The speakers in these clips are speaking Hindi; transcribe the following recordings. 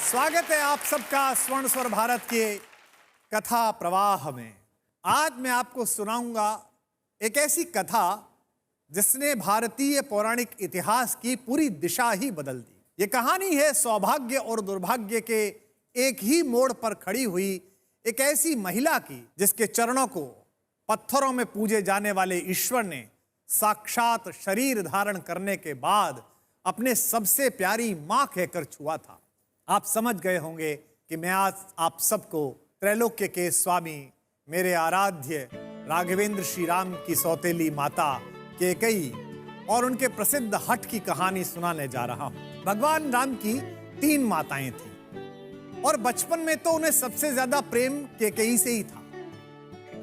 स्वागत है आप सबका स्वर्ण स्वर भारत के कथा प्रवाह में। आज मैं आपको सुनाऊंगा एक ऐसी कथा जिसने भारतीय पौराणिक इतिहास की पूरी दिशा ही बदल दी। ये कहानी है सौभाग्य और दुर्भाग्य के एक ही मोड़ पर खड़ी हुई एक ऐसी महिला की जिसके चरणों को पत्थरों में पूजे जाने वाले ईश्वर ने साक्षात शरीर धारण करने के बाद अपने सबसे प्यारी मां कहकर छुआ था। आप समझ गए होंगे कि मैं आज आप सबको त्रैलोक्य के स्वामी मेरे आराध्य राघवेंद्र श्री राम की सौतेली माता कैकेयी और उनके प्रसिद्ध हठ की कहानी सुनाने जा रहा हूं। भगवान राम की 3 माताएं थीं और बचपन में तो उन्हें सबसे ज्यादा प्रेम कैकेयी से ही था।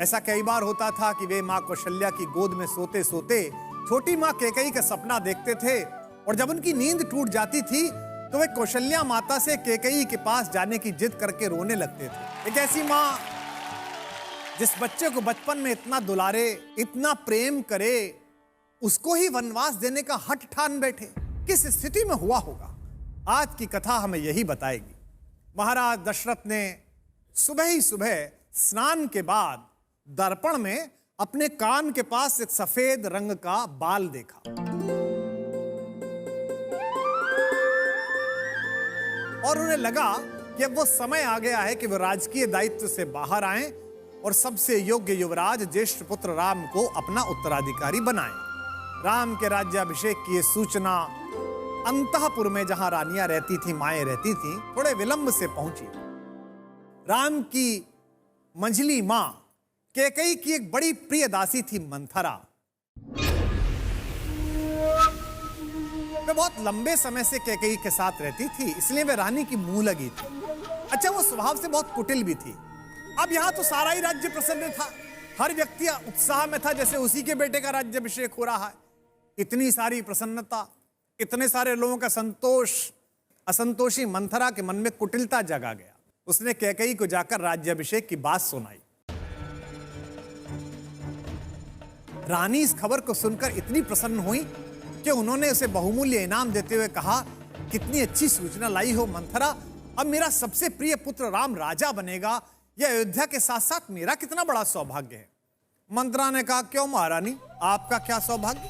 ऐसा कई बार होता था कि वे मां कौशल्या की गोद में सोते सोते छोटी मां कैकेयी का सपना देखते थे और जब उनकी नींद टूट जाती थी तो वे कौशल्या माता से कैकेयी के पास जाने की जिद करके रोने लगते थे। एक ऐसी मां जिस बच्चे को बचपन में इतना दुलारे, इतना प्रेम करे, उसको ही वनवास देने का हठ ठान बैठे, किस स्थिति में हुआ होगा। आज की कथा हमें यही बताएगी। महाराज दशरथ ने सुबह ही सुबह स्नान के बाद दर्पण में अपने कान के पास एक सफेद रंग का बाल देखा। और उन्हें लगा कि अब वो समय आ गया है कि वो राजकीय दायित्व से बाहर आएं और सबसे योग्य युवराज ज्येष्ठ पुत्र राम को अपना उत्तराधिकारी बनाएं। राम के राज्याभिषेक की ये सूचना अंतःपुर में जहां रानियां रहती थी, माएं रहती थी, थोड़े विलंब से पहुंची। राम की मंझली मां कैकेयी की एक बड़ी प्रिय दासी थी मंथरा। वे बहुत लंबे समय से कैकेयी के साथ रहती थी, इसलिए वे रानी की मुंह लगी थी। अच्छा, वो स्वभाव से बहुत कुटिल भी थी। अब यहां तो सारा ही राज्य प्रसन्न था, हर व्यक्ति उत्साह में था जैसे उसी के बेटे का राज्याभिषेक हो रहा है। इतनी सारी प्रसन्नता, इतने सारे लोगों का संतोष, असंतोषी मंथरा के मन में कुटिलता जगा गया। उसने कैकेयी को जाकर राज्याभिषेक की बात सुनाई। रानी इस खबर को सुनकर इतनी प्रसन्न हुई कि उन्होंने उसे बहुमूल्य इनाम देते हुए कहा, कितनी अच्छी सूचना लाई हो मंथरा, अब मेरा सबसे प्रिय पुत्र राम राजा बनेगा। यह अयोध्या के साथ साथ मेरा कितना बड़ा सौभाग्य है। मंथरा ने कहा, क्यों महारानी, आपका क्या सौभाग्य?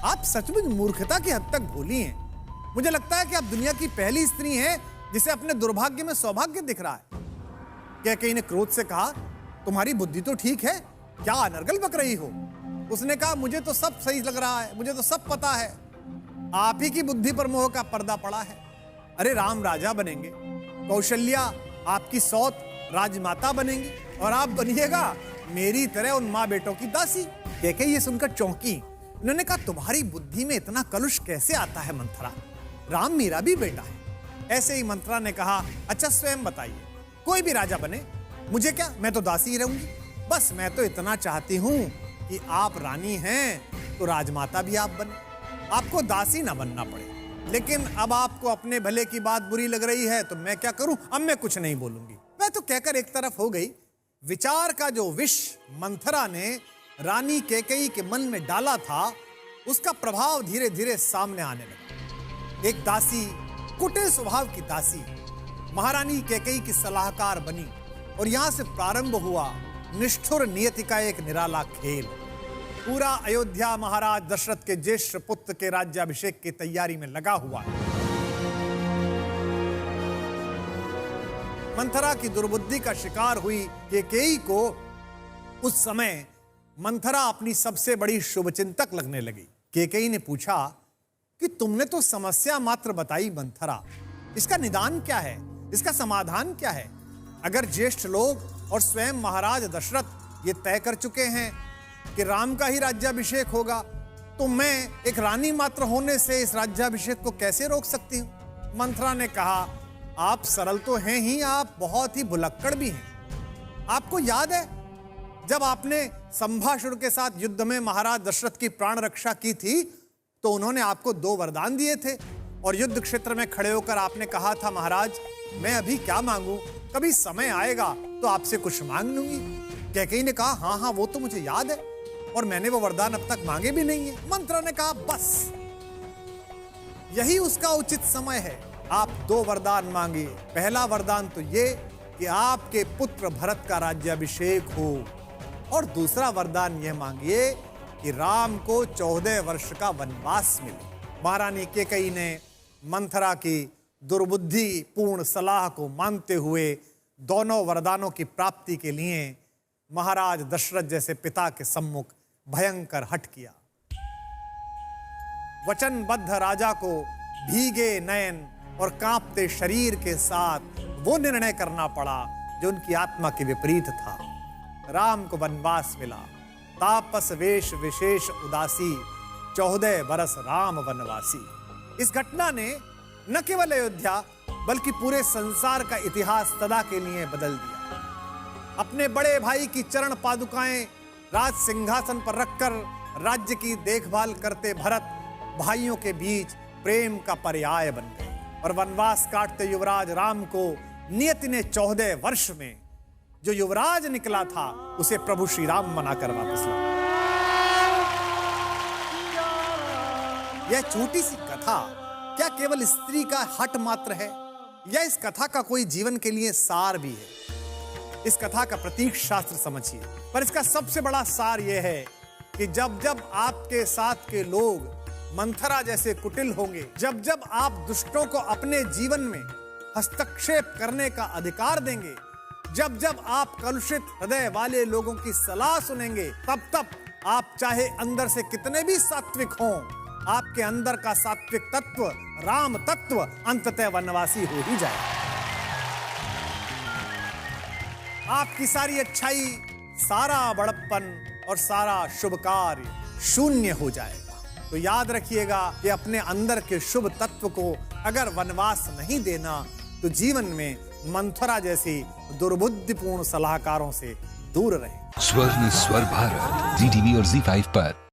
आप सचमुच मूर्खता की हद तक भोली हैं। मुझे लगता है कि आप दुनिया की पहली स्त्री हैं जिसे अपने दुर्भाग्य में सौभाग्य दिख रहा है। कैकेयी ने क्रोध से कहा, तुम्हारी बुद्धि तो ठीक है, क्या अनर्गल बक रही हो? उसने कहा, मुझे तो सब सही लग रहा है, मुझे तो सब पता है, आप ही की बुद्धि पर मोह का पर्दा पड़ा है। अरे राम राजा बनेंगे, कौशल्या आपकी सौत राजमाता बनेंगी और आप बनिएगा मेरी तरह उन माँ बेटों की दासी। कैकेयी ये सुनकर चौंकी। उन्होंने कहा, तुम्हारी बुद्धि में इतना कलुष कैसे आता है मंथरा? राम मेरा भी बेटा है। ऐसे ही मंथरा ने कहा, अच्छा स्वयं बताइए, कोई भी राजा बने, मुझे क्या, मैं तो दासी ही रहूंगी। बस मैं तो इतना चाहती हूं कि आप रानी हैं तो राजमाता भी आप बने, आपको दासी ना बनना पड़े। लेकिन अब आपको अपने भले की बात बुरी लग रही है तो मैं क्या करूं, अब मैं कुछ नहीं बोलूंगी। मैं तो कहकर एक तरफ हो गई। विचार का जो विष मंथरा ने रानी कैकेयी के मन में डाला था, उसका प्रभाव धीरे धीरे सामने आने लगा। एक दासी, कुटिल स्वभाव की दासी, महारानी कैकेयी की सलाहकार बनी और यहां से प्रारंभ हुआ निष्ठुर नियति का एक निराला खेल। पूरा अयोध्या महाराज दशरथ के ज्येष्ठ पुत्र के राज्याभिषेक की तैयारी में लगा हुआ है। मंथरा की दुर्बुद्धि का शिकार हुई कैकेयी को उस समय मंथरा अपनी सबसे बड़ी शुभचिंतक लगने लगी। कैकेयी ने पूछा कि तुमने तो समस्या मात्र बताई मंथरा, इसका निदान क्या है, इसका समाधान क्या है? अगर ज्येष्ठ लोग और स्वयं महाराज दशरथ ये तय कर चुके हैं कि राम का ही राज्याभिषेक होगा, तो मैं एक रानी मात्र होने से इस राज्याभिषेक को कैसे रोक सकती हूं? मंथरा ने कहा, आप सरल तो हैं ही, आप बहुत ही भुलक्कड़ भी हैं। आपको याद है जब आपने संभाषुर के साथ युद्ध में महाराज दशरथ की प्राण रक्षा की थी तो उन्होंने आपको 2 वरदान दिए थे और युद्ध क्षेत्र में खड़े होकर आपने कहा था, महाराज मैं अभी क्या मांगू, कभी समय आएगा तो आपसे कुछ मांग लूंगी। कैकेयी ने कहा, हाँ हाँ वो तो मुझे याद है और मैंने वो वरदान अब तक मांगे भी नहीं है। मंथरा ने कहा, बस यही उसका उचित समय है। आप 2 वरदान मांगिए। पहला वरदान तो ये कि आपके पुत्र भरत का राज्याभिषेक हो, और दूसरा वरदान यह मांगिए कि राम को 14 वर्ष का वनवास मिले। महारानी कैकेयी ने मंथरा की दुर्बुद्धि पूर्ण सलाह को मानते हुए दोनों वरदानों की प्राप्ति के लिए महाराज दशरथ जैसे पिता के सम्मुख भयंकर हठ किया। वचनबद्ध राजा को भीगे नयन और कांपते शरीर के साथ वो निर्णय करना पड़ा जो उनकी आत्मा के विपरीत था। राम को वनवास मिला। तापस वेश विशेष उदासी, 14 बरस राम वनवासी। इस घटना ने न केवल अयोध्या बल्कि पूरे संसार का इतिहास सदा के लिए बदल दिया। अपने बड़े भाई की चरण पादुकाएं राज सिंहासन पर रखकर राज्य की देखभाल करते भरत भाइयों के बीच प्रेम का पर्याय बन गए, और वनवास काटते युवराज राम को नियति ने 14 वर्ष में जो युवराज निकला था उसे प्रभु श्री राम बनाकर वापस लाया। यह छोटी सी कथा क्या केवल स्त्री का हठ मात्र है, या इस कथा का कोई जीवन के लिए सार भी है? इस कथा का प्रतीक शास्त्र समझिए, पर इसका सबसे बड़ा सार यह है कि जब जब आपके साथ के लोग मंथरा जैसे कुटिल होंगे, जब जब आप दुष्टों को अपने जीवन में हस्तक्षेप करने का अधिकार देंगे, जब जब आप कलुषित हृदय वाले लोगों की सलाह सुनेंगे, तब तब आप चाहे अंदर से कितने भी सात्विक हों, आपके अंदर का सात्विक तत्व, राम तत्व अंततः वनवासी हो ही जाए। आपकी सारी अच्छाई, सारा बड़प्पन और सारा शुभ कार्य शून्य हो जाएगा। तो याद रखिएगा कि अपने अंदर के शुभ तत्व को अगर वनवास नहीं देना तो जीवन में मंथरा जैसी दुर्बुद्धिपूर्ण सलाहकारों से दूर रहें। स्वर्ण स्वर भारत, ZTV और ZEE5 पर।